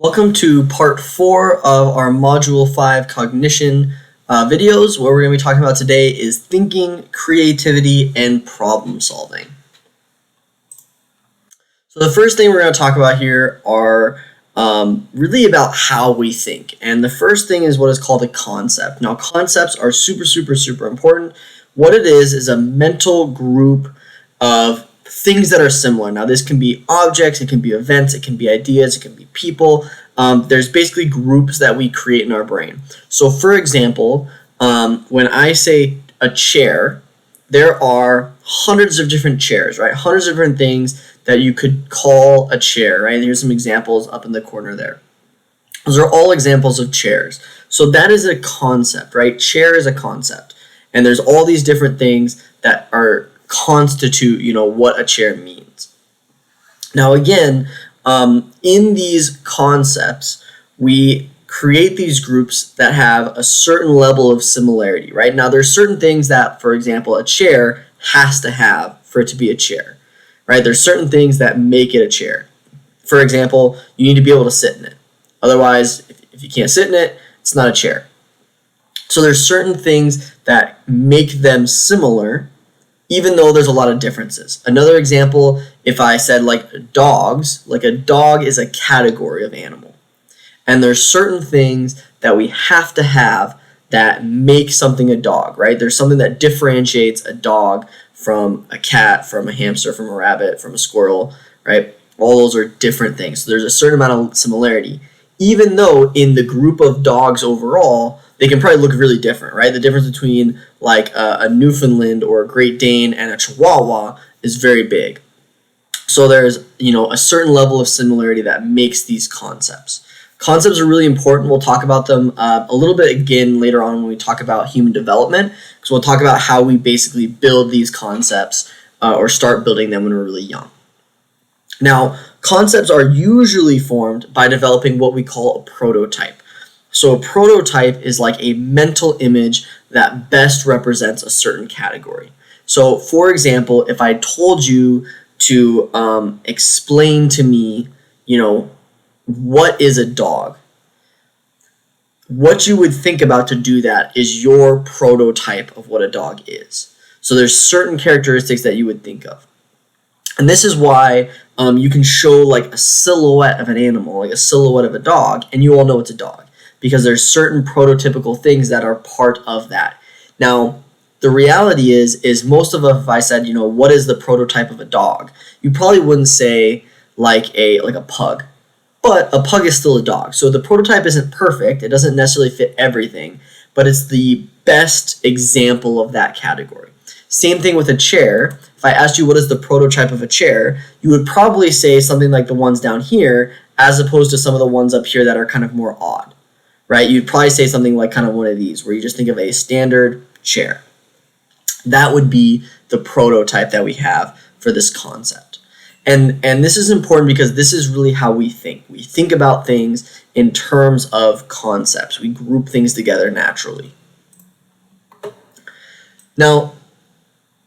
Welcome to part 4 of our Module 5 Cognition videos. What we're going to be talking about today is thinking, creativity, and problem solving. So the first thing we're going to talk about here are really about how we think. And the first thing is what is called a concept. Now concepts are super important. What it is a mental group of things that are similar. Now this can be objects, it can be events, it can be ideas, it can be people. There's basically groups that we create in our brain. So for example, when I say a chair, there are hundreds of different chairs, right? Hundreds of different things that you could call a chair, right? Here's some examples up in the corner there. Those are all examples of chairs. So that is a concept, right? Chair is a concept. And there's all these different things that are constitute, what a chair means. Now again, in these concepts, we create these groups that have a certain level of similarity, right? Now there's certain things that, for example, a chair has to have for it to be a chair, right? There's certain things that make it a chair. For example, you need to be able to sit in it. Otherwise, if you can't sit in it, it's not a chair. So there's certain things that make them similar, even though there's a lot of differences. Another example, if I said like dogs, like a dog is a category of animal. And there's certain things that we have to have that make something a dog, right? There's something that differentiates a dog from a cat, from a hamster, from a rabbit, from a squirrel, right? All those are different things. So there's a certain amount of similarity, even though in the group of dogs overall, they can probably look really different, right? The difference between like a Newfoundland or a Great Dane and a Chihuahua is very big. So there's, a certain level of similarity that makes these concepts. Concepts are really important. We'll talk about them a little bit again later on when we talk about human development, because we'll talk about how we basically build these concepts or start building them when we're really young. Now, concepts are usually formed by developing what we call a prototype. So a prototype is like a mental image that best represents a certain category. So for example, if I told you to explain to me, what is a dog? What you would think about to do that is your prototype of what a dog is. So there's certain characteristics that you would think of. And this is why you can show like a silhouette of an animal, like a silhouette of a dog, and you all know it's a dog, because there's certain prototypical things that are part of that. Now, the reality is most of us, if I said, what is the prototype of a dog, you probably wouldn't say like a pug. But a pug is still a dog. So the prototype isn't perfect. It doesn't necessarily fit everything, but it's the best example of that category. Same thing with a chair. If I asked you what is the prototype of a chair, you would probably say something like the ones down here, as opposed to some of the ones up here that are kind of more odd, right? You'd probably say something like kind of one of these, where you just think of a standard chair. That would be the prototype that we have for this concept. And this is important because this is really how we think. We think about things in terms of concepts. We group things together naturally. Now,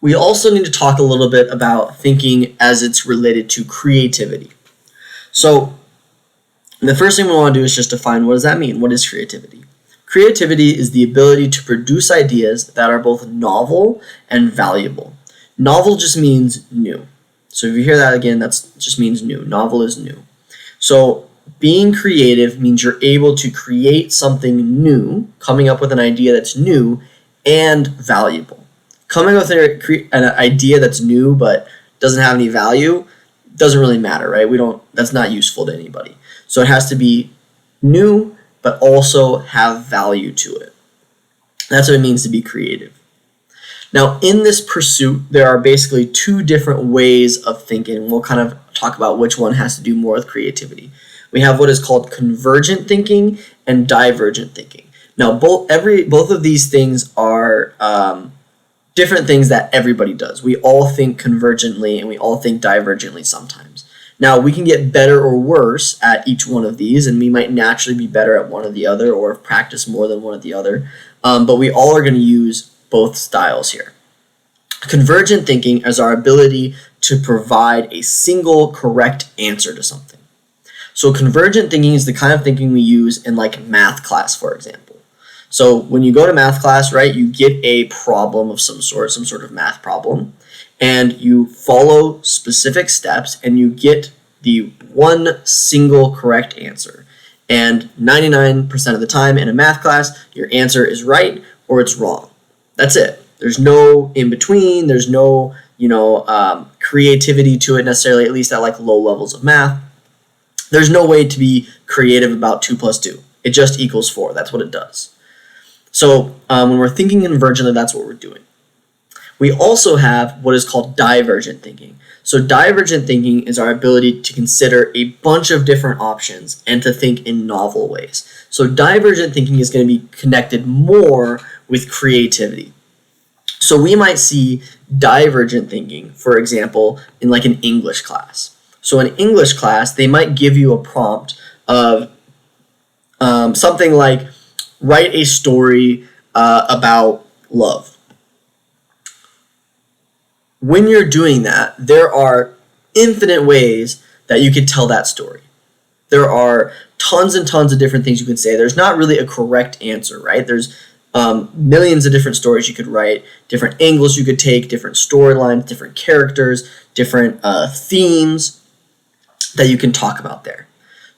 we also need to talk a little bit about thinking as it's related to creativity. So the first thing we want to do is just define, what does that mean? What is creativity? Creativity is the ability to produce ideas that are both novel and valuable. Novel just means new. So if you hear that again, that just means new. Novel is new. So being creative means you're able to create something new, coming up with an idea that's new and valuable. Coming up with an idea that's new but doesn't have any value doesn't really matter, right? That's not useful to anybody. So it has to be new but also have value to it. That's what it means to be creative. Now, in this pursuit, there are basically two different ways of thinking. We'll kind of talk about which one has to do more with creativity. We have what is called convergent thinking and divergent thinking. Now, both of these things are different things that everybody does. We all think convergently and we all think divergently sometimes. Now, we can get better or worse at each one of these, and we might naturally be better at one or the other, or practice more than one or the other. But we all are going to use both styles here. Convergent thinking is our ability to provide a single correct answer to something. So convergent thinking is the kind of thinking we use in like math class, for example. So when you go to math class, right, you get a problem of some sort of math problem, and you follow specific steps and you get the one single correct answer. And 99% of the time in a math class, your answer is right or it's wrong. That's it. There's no in between. There's no, creativity to it necessarily, at least at like low levels of math. There's no way to be creative about 2 plus 2. It just equals 4. That's what it does. So when we're thinking convergently, that's what we're doing. We also have what is called divergent thinking. So divergent thinking is our ability to consider a bunch of different options and to think in novel ways. So divergent thinking is going to be connected more with creativity. So we might see divergent thinking, for example, in like an English class. So in English class, they might give you a prompt of something like, write a story about love. When you're doing that, there are infinite ways that you could tell that story. There are tons and tons of different things you can say. There's not really a correct answer, right? There's millions of different stories you could write, different angles you could take, different storylines, different characters, different themes that you can talk about there.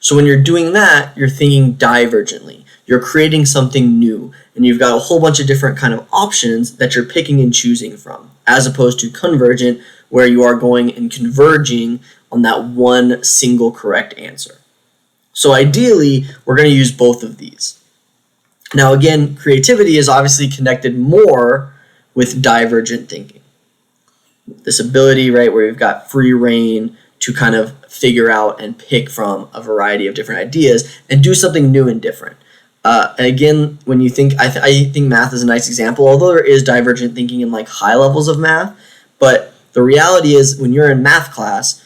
So when you're doing that, you're thinking divergently. You're creating something new, and you've got a whole bunch of different kind of options that you're picking and choosing from, as opposed to convergent, where you are going and converging on that one single correct answer. So ideally, we're going to use both of these. Now again, creativity is obviously connected more with divergent thinking. This ability, right, where you've got free reign to kind of figure out and pick from a variety of different ideas and do something new and different. And again, when you think, I think math is a nice example, although there is divergent thinking in like high levels of math, but the reality is when you're in math class,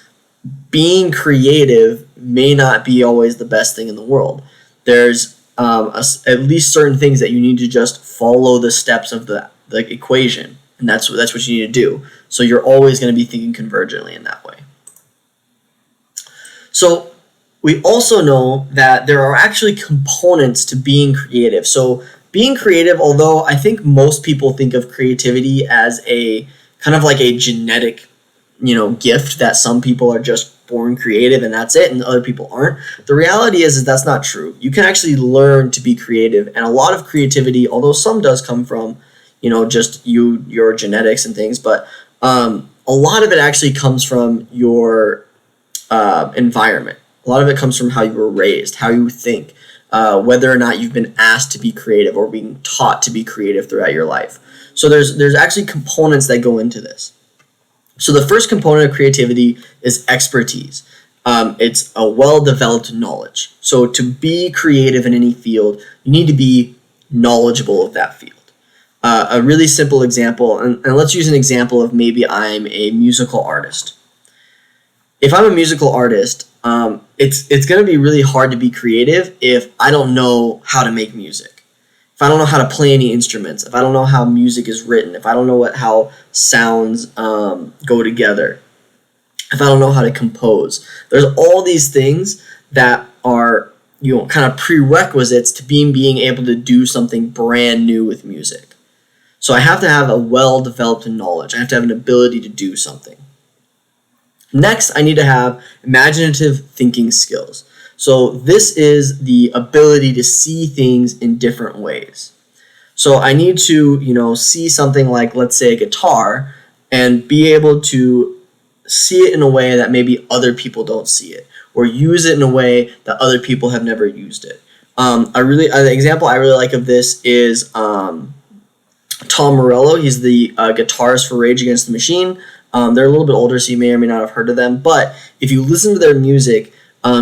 being creative may not be always the best thing in the world. There's at least certain things that you need to just follow the steps of the equation, and that's what you need to do. So you're always going to be thinking convergently in that way. So we also know that there are actually components to being creative. So being creative, although I think most people think of creativity as a kind of like a genetic, gift that some people are just born creative and that's it, and other people aren't. The reality is that's not true. You can actually learn to be creative, and a lot of creativity, although some does come from, just your genetics and things, but a lot of it actually comes from your environment. A lot of it comes from how you were raised, how you think, whether or not you've been asked to be creative or being taught to be creative throughout your life. So there's actually components that go into this. So the first component of creativity is expertise. It's a well-developed knowledge. So to be creative in any field, you need to be knowledgeable of that field. A really simple example, and let's use an example of maybe I'm a musical artist. If I'm a musical artist, it's going to be really hard to be creative if I don't know how to make music. If I don't know how to play any instruments, if I don't know how music is written, if I don't know how sounds go together, if I don't know how to compose. There's all these things that are kind of prerequisites to being able to do something brand new with music. So I have to have a well-developed knowledge. I have to have an ability to do something. Next, I need to have imaginative thinking skills. So this is the ability to see things in different ways. So I need to, see something like, let's say, a guitar, and be able to see it in a way that maybe other people don't see it, or use it in a way that other people have never used it. An example I really like of this is Tom Morello. He's the guitarist for Rage Against the Machine. They're a little bit older, so you may or may not have heard of them. But if you listen to their music,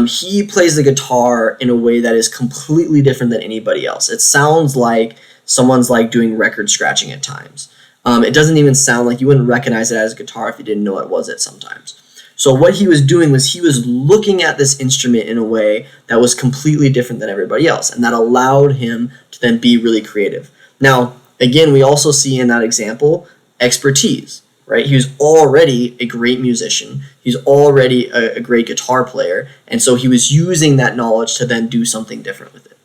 he plays the guitar in a way that is completely different than anybody else. It sounds like someone's like doing record scratching at times. It doesn't even sound like you wouldn't recognize it as a guitar if you didn't know what it was at sometimes. So what he was doing was he was looking at this instrument in a way that was completely different than everybody else, and that allowed him to then be really creative. Now, again, we also see in that example expertise. right? He was already a great musician. He's already a great guitar player. And so he was using that knowledge to then do something different with it.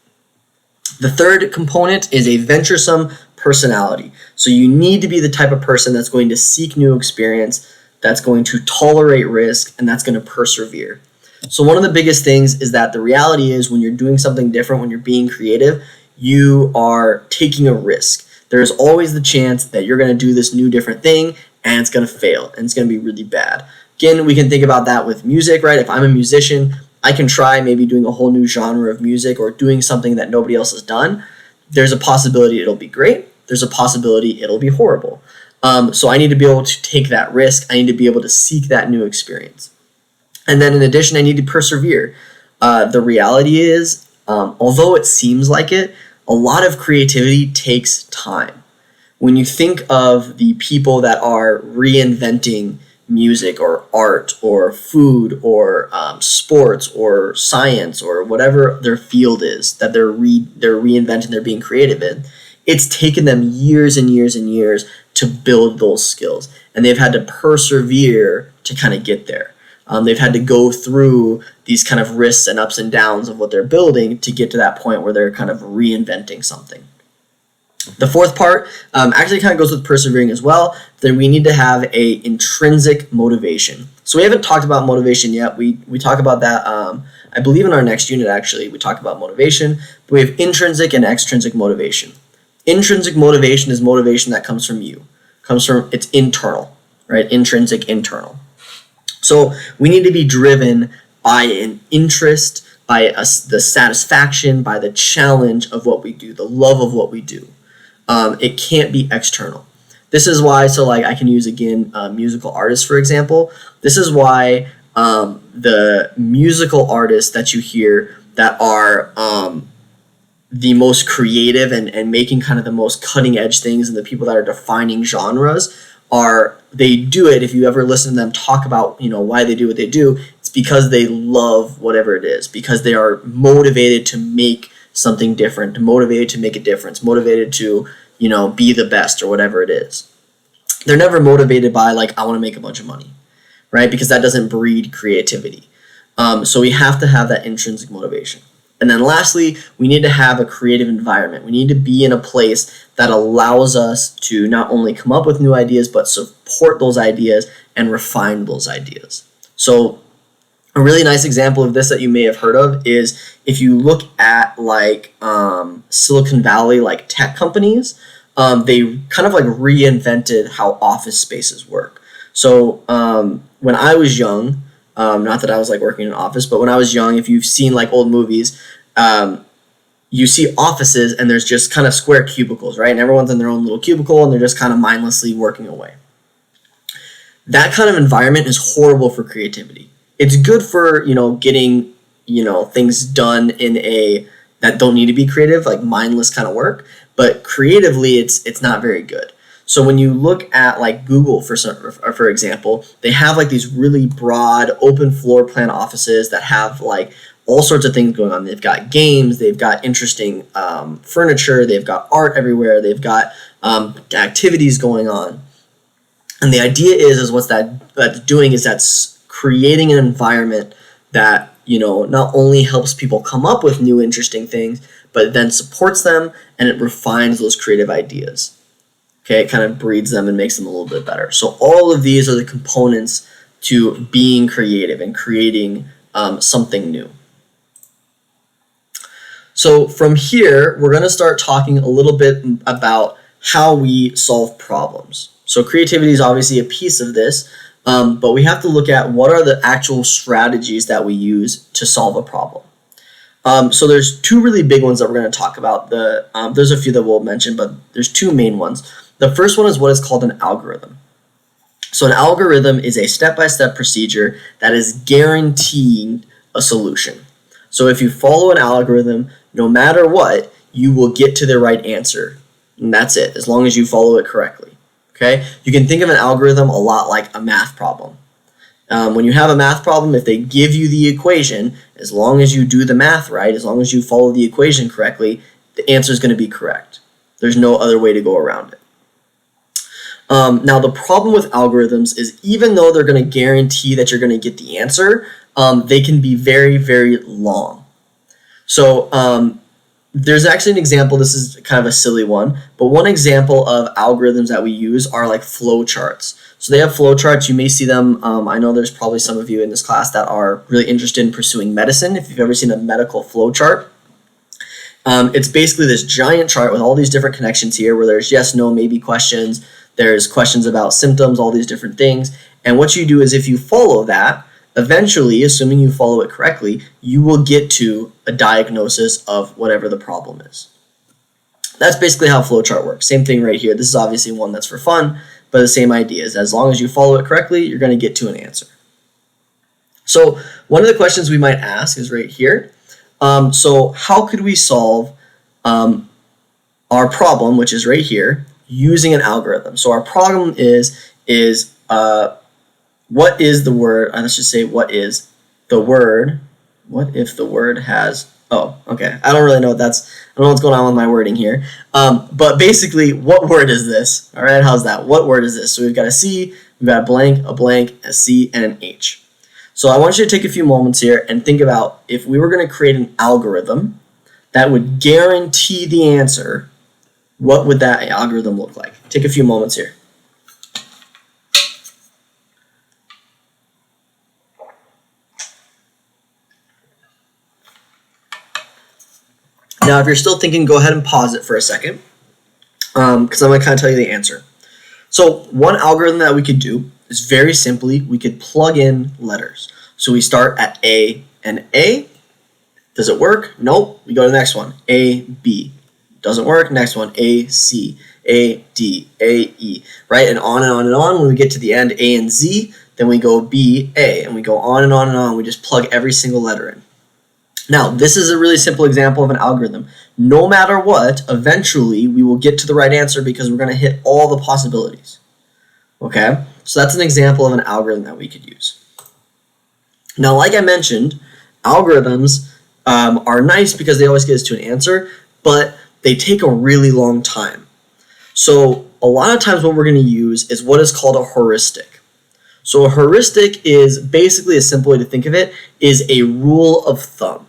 The third component is a venturesome personality. So you need to be the type of person that's going to seek new experience, that's going to tolerate risk, and that's going to persevere. So one of the biggest things is that the reality is when you're doing something different, when you're being creative, you are taking a risk. There's always the chance that you're going to do this new different thing and it's going to fail and it's going to be really bad. Again, we can think about that with music, right? If I'm a musician, I can try maybe doing a whole new genre of music or doing something that nobody else has done. There's a possibility it'll be great. There's a possibility it'll be horrible. So I need to be able to take that risk. I need to be able to seek that new experience. And then in addition, I need to persevere. The reality is, although it seems like it, a lot of creativity takes time. When you think of the people that are reinventing music or art or food or sports or science or whatever their field is that they're reinventing, they're being creative in, it's taken them years and years and years to build those skills. And they've had to persevere to kind of get there. They've had to go through these kind of risks and ups and downs of what they're building to get to that point where they're kind of reinventing something. The fourth part actually kind of goes with persevering as well. Then we need to have a intrinsic motivation. So we haven't talked about motivation yet. We talk about that, I believe in our next unit actually, we talk about motivation. But we have intrinsic and extrinsic motivation. Intrinsic motivation is motivation that comes from you. It's internal, right? Intrinsic, internal. So we need to be driven by an interest, by the satisfaction, by the challenge of what we do, the love of what we do. It can't be external. This is why, so like I can use again musical artists for example. This is why the musical artists that you hear that are the most creative and making kind of the most cutting edge things and the people that are defining genres they do it. If you ever listen to them talk about why they do what they do, it's because they love whatever it is, because they are motivated to make something different, motivated to make a difference, motivated to be the best or whatever it is. They're never motivated by like I want to make a bunch of money, right? Because that doesn't breed creativity. So we have to have that intrinsic motivation. And then lastly, we need to have a creative environment. We need to be in a place that allows us to not only come up with new ideas, but support those ideas and refine those ideas. So a really nice example of this that you may have heard of is if you look at like Silicon Valley, like tech companies, they kind of like reinvented how office spaces work. So when I was young, not that I was like working in an office, but when I was young, if you've seen like old movies, you see offices and there's just kind of square cubicles, right? And everyone's in their own little cubicle and they're just kind of mindlessly working away. That kind of environment is horrible for creativity. It's good for, getting, things done that don't need to be creative, like mindless kind of work, but creatively it's not very good. So when you look at like Google for example, they have like these really broad open floor plan offices that have like all sorts of things going on. They've got games, they've got interesting furniture, they've got art everywhere, they've got activities going on. And the idea is what that's doing is that's creating an environment that not only helps people come up with new interesting things, but then supports them and it refines those creative ideas. Okay, it kind of breeds them and makes them a little bit better. So all of these are the components to being creative and creating something new. So from here, we're going to start talking a little bit about how we solve problems. So creativity is obviously a piece of this, but we have to look at what are the actual strategies that we use to solve a problem. So there's two really big ones that we're going to talk about. There's a few that we'll mention, but there's two main ones. The first one is what is called an algorithm. So an algorithm is a step-by-step procedure that is guaranteeing a solution. So if you follow an algorithm, no matter what, you will get to the right answer. And that's it, as long as you follow it correctly. Okay? You can think of an algorithm a lot like a math problem. When you have a math problem, if they give you the equation, as long as you do the math right, as long as you follow the equation correctly, the answer is going to be correct. There's no other way to go around it. Now, the problem with algorithms is even though they're going to guarantee that you're going to get the answer, they can be very, very long. So there's actually an example. This is kind of a silly one, but one example of algorithms that we use are like flowcharts. So they have flowcharts. You may see them. I know there's probably some of you in this class that are really interested in pursuing medicine. If you've ever seen a medical flowchart, it's basically this giant chart with all these different connections here where there's yes, no, maybe questions. There's questions about symptoms, all these different things. And what you do is if you follow that, eventually, assuming you follow it correctly, you will get to a diagnosis of whatever the problem is. That's basically how flowchart works. Same thing right here. This is obviously one that's for fun, but the same idea is as long as you follow it correctly, you're going to get to an answer. So one of the questions we might ask is right here. So how could we solve our problem, which is right here, using an algorithm? So our problem is what is the word, let's just say what is the word, what if the word has, oh, okay, I don't really know what I don't know what's going on with my wording here, but basically, what word is this? All right, how's that? What word is this? So we've got a C, we've got a blank, a C, and an H. So I want you to take a few moments here and think about if we were going to create an algorithm that would guarantee the answer, what would that algorithm look like? Take a few moments here. Now, if you're still thinking, go ahead and pause it for a second, because I'm going to kind of tell you the answer. So one algorithm that we could do is very simply, we could plug in letters. So we start at A and A. Does it work? Nope. We go to the next one. A, B. Doesn't work. Next one. A, C. A, D. A, E. Right? And on and on and on. When we get to the end, A and Z, then we go B, A. And we go on and on and on. We just plug every single letter in. Now, this is a really simple example of an algorithm. No matter what, eventually we will get to the right answer because we're going to hit all the possibilities. Okay? So that's an example of an algorithm that we could use. Now, like I mentioned, algorithms are nice because they always get us to an answer, but they take a really long time. So a lot of times what we're going to use is what is called a heuristic. So a heuristic is basically, a simple way to think of it, is a rule of thumb.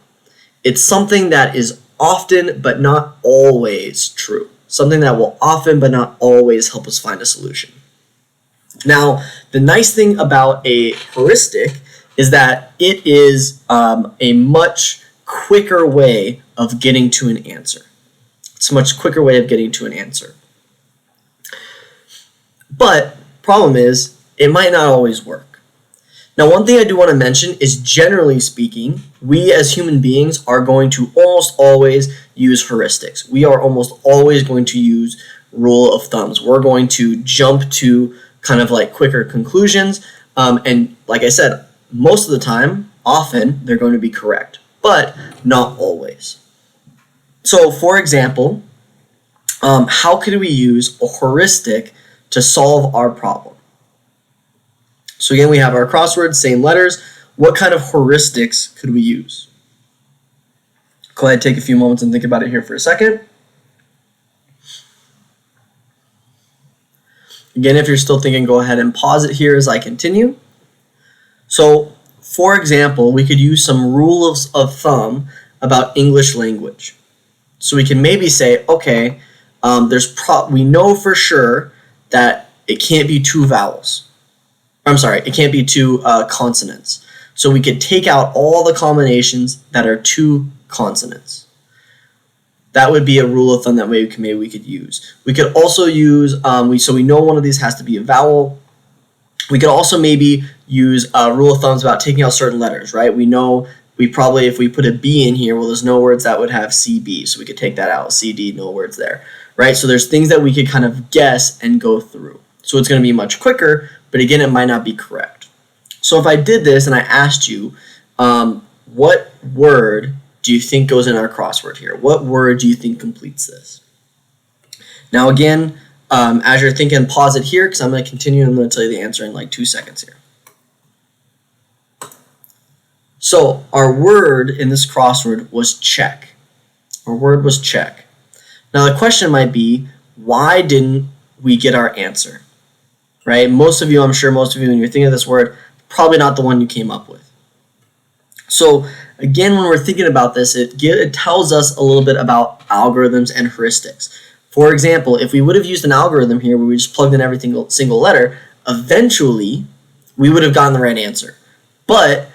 It's something that is often but not always true. Something that will often but not always help us find a solution. Now, the nice thing about a heuristic is that it is a much quicker way of getting to an answer. It's a much quicker way of getting to an answer. But problem is, it might not always work. Now, one thing I do want to mention is, generally speaking, we as human beings are going to almost always use heuristics. We are almost always going to use rule of thumbs. We're going to jump to kind of like quicker conclusions. And like I said, most of the time, often, they're going to be correct, but not always. So, for example, how could we use a heuristic to solve our problem? So again, we have our crossword, same letters. What kind of heuristics could we use? Go ahead, take a few moments and think about it here for a second. Again, if you're still thinking, go ahead and pause it here as I continue. So, for example, we could use some rules of thumb about English language. So we can maybe say, okay, we know for sure that it can't be two vowels. It can't be two consonants. So we could take out all the combinations that are two consonants. That would be a rule of thumb that maybe we could use. We could also use, so we know one of these has to be a vowel. We could also maybe use a rule of thumbs about taking out certain letters, right? We know if we put a B in here, well, there's no words that would have CB, so we could take that out. CD, no words there, right? So there's things that we could kind of guess and go through. So it's going to be much quicker, but again, it might not be correct. So if I did this and I asked you, what word do you think goes in our crossword here? What word do you think completes this? Now again, as you're thinking, pause it here because I'm going to continue and I'm going to tell you the answer in like 2 seconds here. So our word in this crossword was check. Our word was check. Now the question might be, why didn't we get our answer? right? I'm sure most of you, when you're thinking of this word, probably not the one you came up with. So again, when we're thinking about this, it tells us a little bit about algorithms and heuristics. For example, if we would have used an algorithm here where we just plugged in every single letter, eventually we would have gotten the right answer. But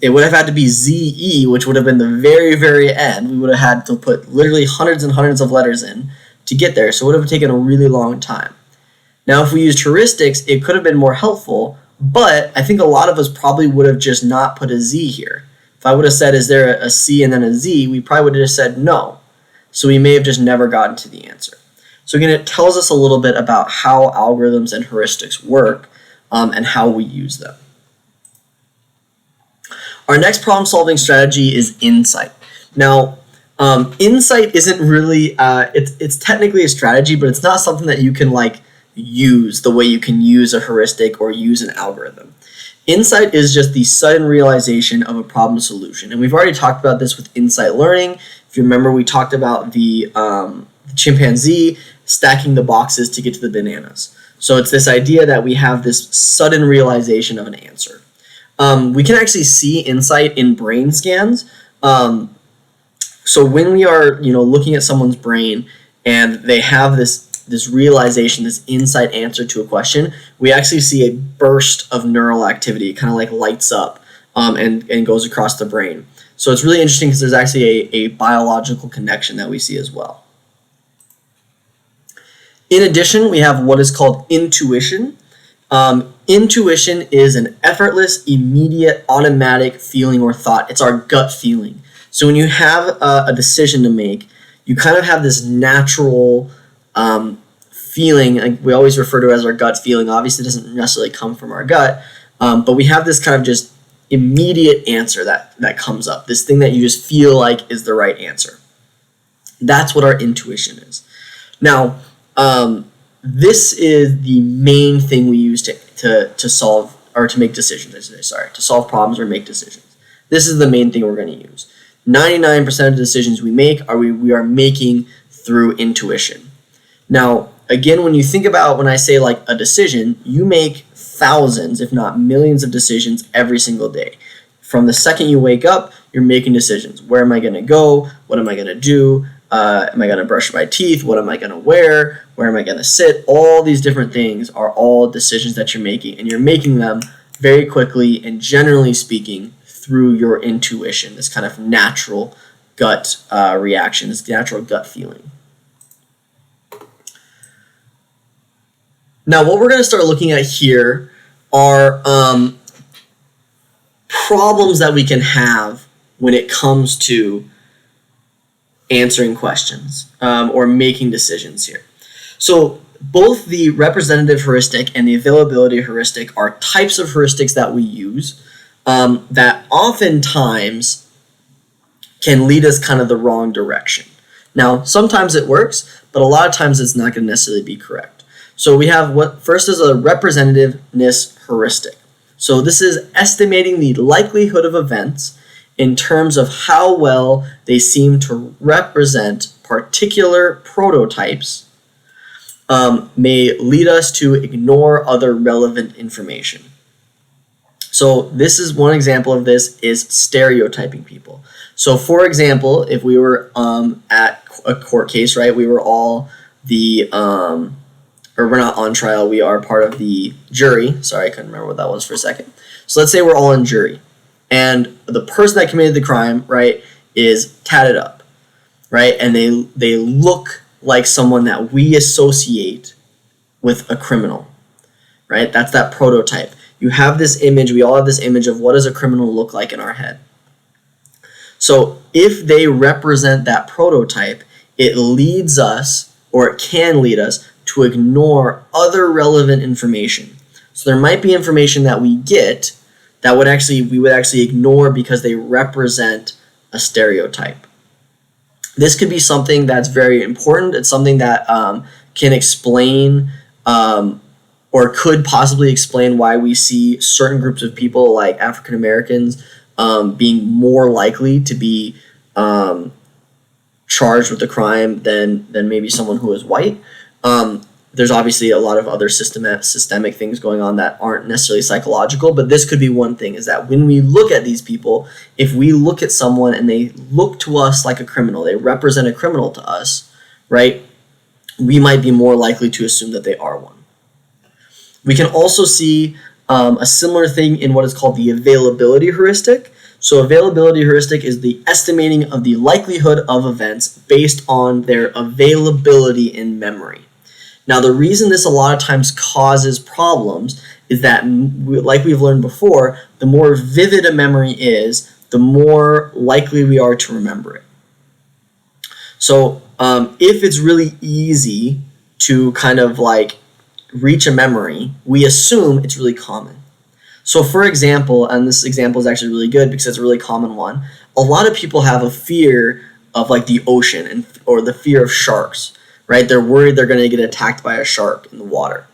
it would have had to be ZE, which would have been the very, very end. We would have had to put literally hundreds and hundreds of letters in to get there, so it would have taken a really long time. Now, if we used heuristics, it could have been more helpful, but I think a lot of us probably would have just not put a Z here. If I would have said, is there a C and then a Z, we probably would have just said no. So we may have just never gotten to the answer. So again, it tells us a little bit about how algorithms and heuristics work and how we use them. Our next problem-solving strategy is insight. Now, insight isn't really, it's technically a strategy, but it's not something that you can use the way you can use a heuristic or use an algorithm. Insight is just the sudden realization of a problem solution. And we've already talked about this with insight learning. If you remember, we talked about the chimpanzee stacking the boxes to get to the bananas. So it's this idea that we have this sudden realization of an answer. We can actually see insight in brain scans. So when we are, looking at someone's brain and they have this realization, this insight answer to a question, we actually see a burst of neural activity. It kind of lights up and goes across the brain. So it's really interesting because there's actually a biological connection that we see as well. In addition, we have what is called intuition. Intuition is an effortless, immediate, automatic feeling or thought. It's our gut feeling. So when you have a decision to make, you kind of have this natural feeling. We always refer to it as our gut feeling. Obviously, it doesn't necessarily come from our gut, but we have this kind of just immediate answer that comes up. This thing that you just feel like is the right answer. That's what our intuition is. Now, this is the main thing we use to solve or to make decisions. To solve problems or make decisions. This is the main thing we're going to use. 99% of the decisions we make we are making through intuition. Now, again, when you think about when I say a decision, you make thousands, if not millions of decisions every single day. From the second you wake up, you're making decisions. Where am I going to go? What am I going to do? Am I going to brush my teeth? What am I going to wear? Where am I going to sit? All these different things are all decisions that you're making, and you're making them very quickly and generally speaking through your intuition, this kind of natural gut reaction, this natural gut feeling. Now, what we're going to start looking at here are problems that we can have when it comes to answering questions or making decisions here. So both the representative heuristic and the availability heuristic are types of heuristics that we use that oftentimes can lead us kind of the wrong direction. Now, sometimes it works, but a lot of times it's not going to necessarily be correct. So we have what first is a representativeness heuristic. So this is estimating the likelihood of events in terms of how well they seem to represent particular prototypes may lead us to ignore other relevant information. So this is one example of this is stereotyping people. So for example, if we were at a court case, right, we were all the, or we're not on trial, we are part of the jury. Sorry, I couldn't remember what that was for a second. So let's say we're all in jury. And the person that committed the crime, right, is tatted up, right? And they look like someone that we associate with a criminal, right? That's that prototype. You have this image, we all have this image of what does a criminal look like in our head. So if they represent that prototype, it leads us, or it can lead us, to ignore other relevant information. So there might be information that we get that we would actually ignore because they represent a stereotype. This could be something that's very important. It's something that can explain or could possibly explain why we see certain groups of people like African Americans being more likely to be charged with a crime than maybe someone who is white. There's obviously a lot of other systemic things going on that aren't necessarily psychological, but this could be one thing, is that when we look at these people, if we look at someone and they look to us like a criminal, they represent a criminal to us, right? We might be more likely to assume that they are one. We can also see a similar thing in what is called the availability heuristic. So availability heuristic is the estimating of the likelihood of events based on their availability in memory. Now, the reason this a lot of times causes problems is that, like we've learned before, the more vivid a memory is, the more likely we are to remember it. So if it's really easy to kind of like reach a memory, we assume it's really common. So for example, and this example is actually really good because it's a really common one, a lot of people have a fear of like the ocean or the fear of sharks, right? They're worried they're going to get attacked by a shark in the water.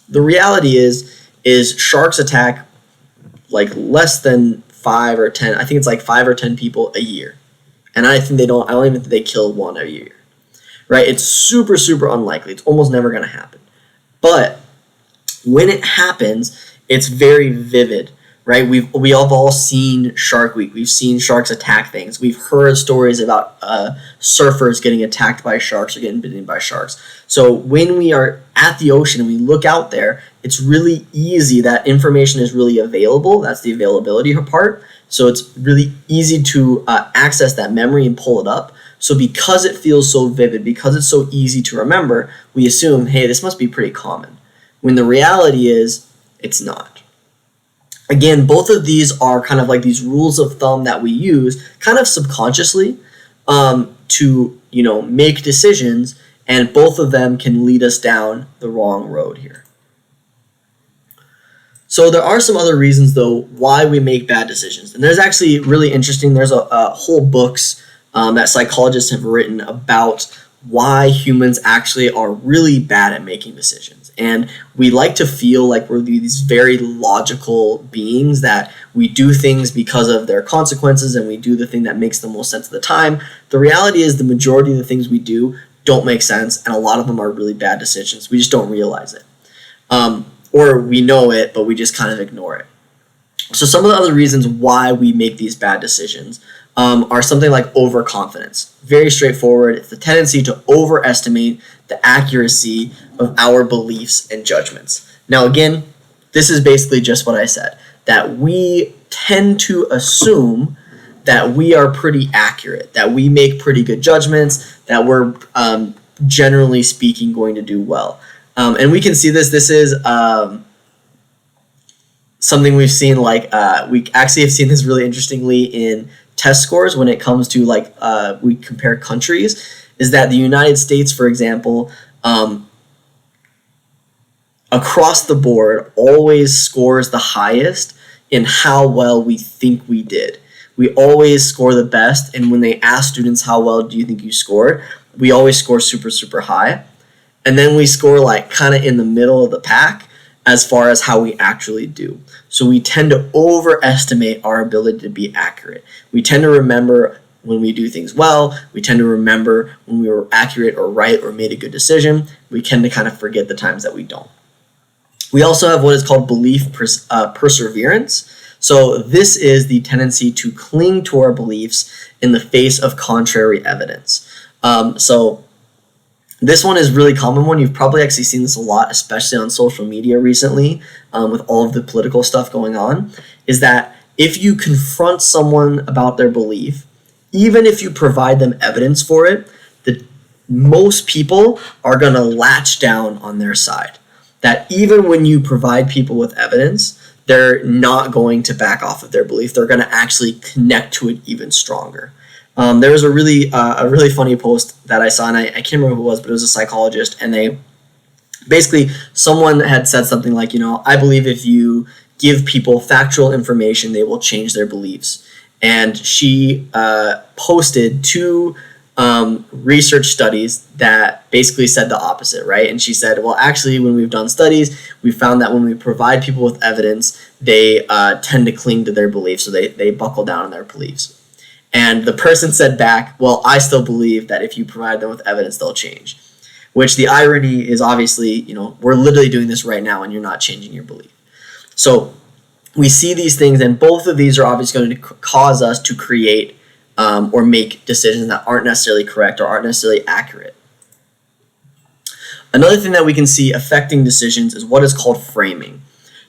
The reality is sharks attack like less than 5 or 10, I think it's like 5 or 10 people a year. And I don't even think they kill one a year, right? It's super, super unlikely. It's almost never going to happen. But when it happens, it's very vivid, right? We have all seen Shark Week. We've seen sharks attack things. We've heard stories about surfers getting attacked by sharks or getting bitten by sharks. So when we are at the ocean and we look out there, it's really easy. That information is really available. That's the availability part. So it's really easy to access that memory and pull it up. So because it feels so vivid, because it's so easy to remember, we assume, hey, this must be pretty common. When the reality is, it's not. Again, both of these are kind of like these rules of thumb that we use kind of subconsciously to, make decisions, and both of them can lead us down the wrong road here. So there are some other reasons, though, why we make bad decisions. And there's actually really interesting, there's a whole books that psychologists have written about why humans actually are really bad at making decisions. And we like to feel like we're these very logical beings, that we do things because of their consequences and we do the thing that makes the most sense at the time. The reality is the majority of the things we do don't make sense, and a lot of them are really bad decisions. We just don't realize it. Or we know it, but we just kind of ignore it. So some of the other reasons why we make these bad decisions are something like overconfidence. Very straightforward. It's the tendency to overestimate the accuracy of our beliefs and judgments. Now, again, this is basically just what I said, that we tend to assume that we are pretty accurate, that we make pretty good judgments, that we're generally speaking going to do well. And we can see this. This is something we've seen, like we actually have seen this really interestingly in test scores when it comes to we compare countries, is that the United States, for example, across the board always scores the highest in how well we think we did. We always score the best, and when they ask students how well do you think you scored, we always score super, super high. And then we score like kind of in the middle of the pack as far as how we actually do. So we tend to overestimate our ability to be accurate. We tend to remember when we do things well. We tend to remember when we were accurate or right or made a good decision. We tend to kind of forget the times that we don't. We also have what is called belief perseverance. So this is the tendency to cling to our beliefs in the face of contrary evidence. So this one is a really common one. You've probably actually seen this a lot, especially on social media recently, with all of the political stuff going on, is that if you confront someone about their belief, even if you provide them evidence for it, most people are going to latch down on their side. That even when you provide people with evidence, they're not going to back off of their belief. They're going to actually connect to it even stronger. There was a really funny post that I saw, and I can't remember who it was, but it was a psychologist, and they basically, someone had said something like, I believe if you give people factual information, they will change their beliefs. And she posted 2 research studies that basically said the opposite, right? And she said, well, actually, when we've done studies, we found that when we provide people with evidence, they tend to cling to their beliefs, so they buckle down on their beliefs. And the person said back, well, I still believe that if you provide them with evidence, they'll change. which the irony is obviously, we're literally doing this right now and you're not changing your belief. So we see these things, and both of these are obviously going to cause us to create or make decisions that aren't necessarily correct or aren't necessarily accurate. Another thing that we can see affecting decisions is what is called framing.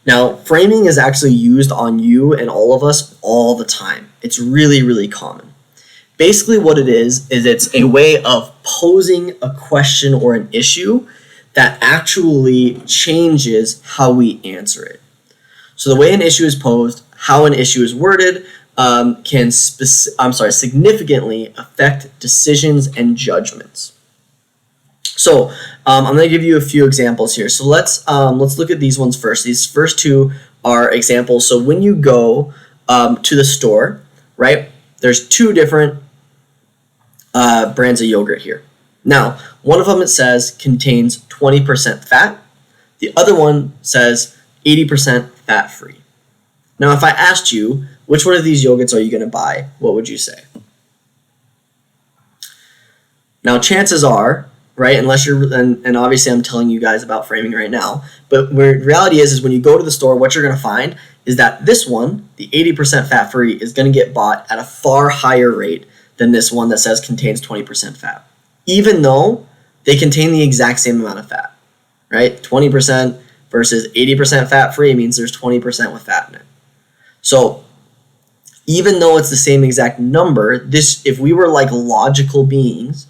Now, framing is actually used on you and all of us all the time. It's really, really common. Basically what it is it's a way of posing a question or an issue that actually changes how we answer it. So the way an issue is posed, how an issue is worded, can significantly affect decisions and judgments. So I'm going to give you a few examples here. So let's look at these ones first. These first two are examples. So when you go to the store, right, there's two different brands of yogurt here. Now, one of them it says contains 20% fat. The other one says 80% fat-free. Now, if I asked you, which one of these yogurts are you going to buy, what would you say? Now, chances are, right, unless you're, and obviously I'm telling you guys about framing right now, but where reality is when you go to the store, what you're going to find is that this one, the 80% fat-free, is going to get bought at a far higher rate than this one that says contains 20% fat, even though they contain the exact same amount of fat, right? 20% versus 80% fat-free means there's 20% with fat in it. So even though it's the same exact number, if we were like logical beings,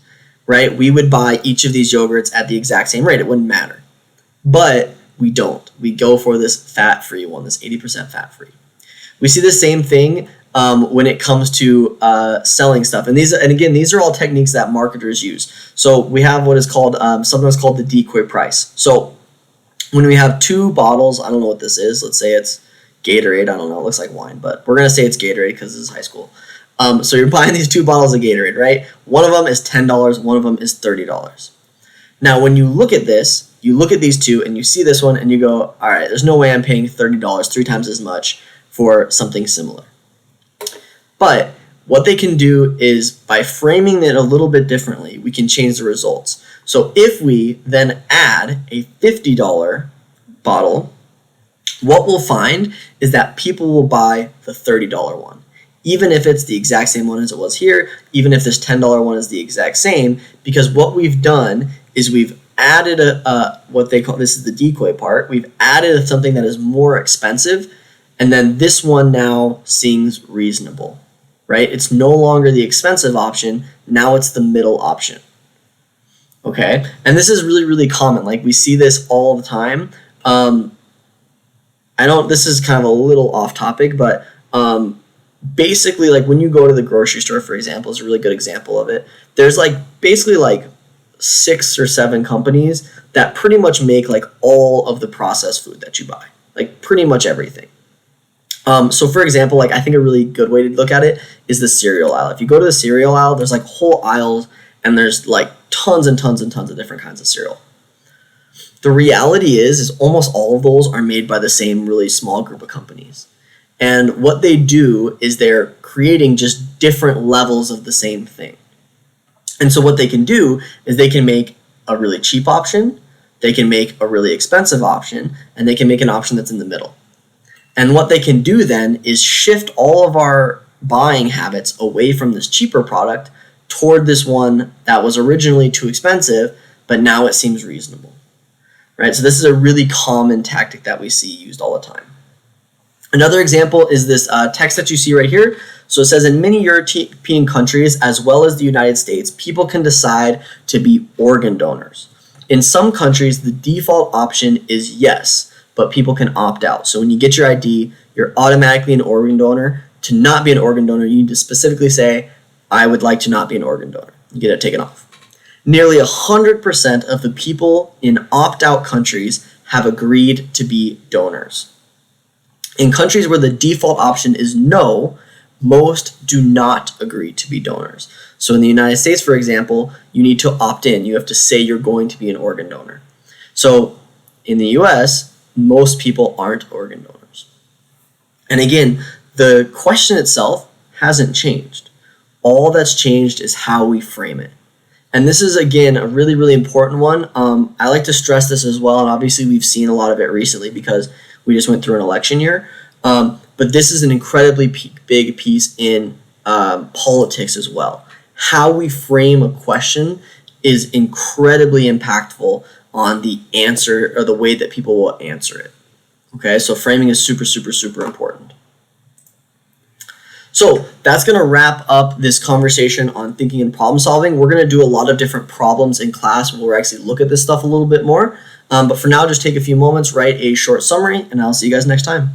right, we would buy each of these yogurts at the exact same rate. It wouldn't matter. But we don't. We go for this fat-free one, this 80% fat-free. We see the same thing when it comes to selling stuff. And again, these are all techniques that marketers use. So we have what is called, sometimes called the decoy price. So when we have two bottles, I don't know what this is. Let's say it's Gatorade. I don't know. It looks like wine, but we're going to say it's Gatorade because this is high school. So you're buying these two bottles of Gatorade, right? One of them is $10. One of them is $30. Now, when you look at this, you look at these two and you see this one and you go, all right, there's no way I'm paying $30, 3 times as much for something similar. But what they can do is by framing it a little bit differently, we can change the results. So if we then add a $50 bottle, what we'll find is that people will buy the $30 one. Even if it's the exact same one as it was here, even if this $10 one is the exact same, because what we've done is we've added what they call, this is the decoy part, we've added something that is more expensive, and then this one now seems reasonable, right? It's no longer the expensive option, now it's the middle option. Okay, and this is really, really common. Like we see this all the time. This is kind of a little off topic, but basically like when you go to the grocery store, for example, is a really good example of it. There's like basically like 6 or 7 companies that pretty much make like all of the processed food that you buy, like pretty much everything. So for example, like I think a really good way to look at it is the cereal aisle. If you go to the cereal aisle, there's like whole aisles and there's like tons and tons and tons of different kinds of cereal. The reality is almost all of those are made by the same really small group of companies. And what they do is they're creating just different levels of the same thing. And so what they can do is they can make a really cheap option, they can make a really expensive option, and they can make an option that's in the middle. And what they can do then is shift all of our buying habits away from this cheaper product toward this one that was originally too expensive, but now it seems reasonable. Right? So this is a really common tactic that we see used all the time. Another example is this text that you see right here. So it says, in many European countries, as well as the United States, people can decide to be organ donors. In some countries, the default option is yes, but people can opt out. So when you get your ID, you're automatically an organ donor. To not be an organ donor, you need to specifically say, I would like to not be an organ donor. You get it taken off. Nearly 100% of the people in opt-out countries have agreed to be donors. In countries where the default option is no, most do not agree to be donors. So in the United States, for example, you need to opt in. You have to say you're going to be an organ donor. So in the US, most people aren't organ donors. And again, the question itself hasn't changed. All that's changed is how we frame it. And this is, again, a really, really important one. I like to stress this as well, and obviously we've seen a lot of it recently because we just went through an election year. But this is an incredibly big piece in politics as well. How we frame a question is incredibly impactful on the answer or the way that people will answer it. Okay, so framing is super, super, super important. So that's going to wrap up this conversation on thinking and problem solving. We're going to do a lot of different problems in class where we'll actually look at this stuff a little bit more. But for now, just take a few moments, write a short summary, and I'll see you guys next time.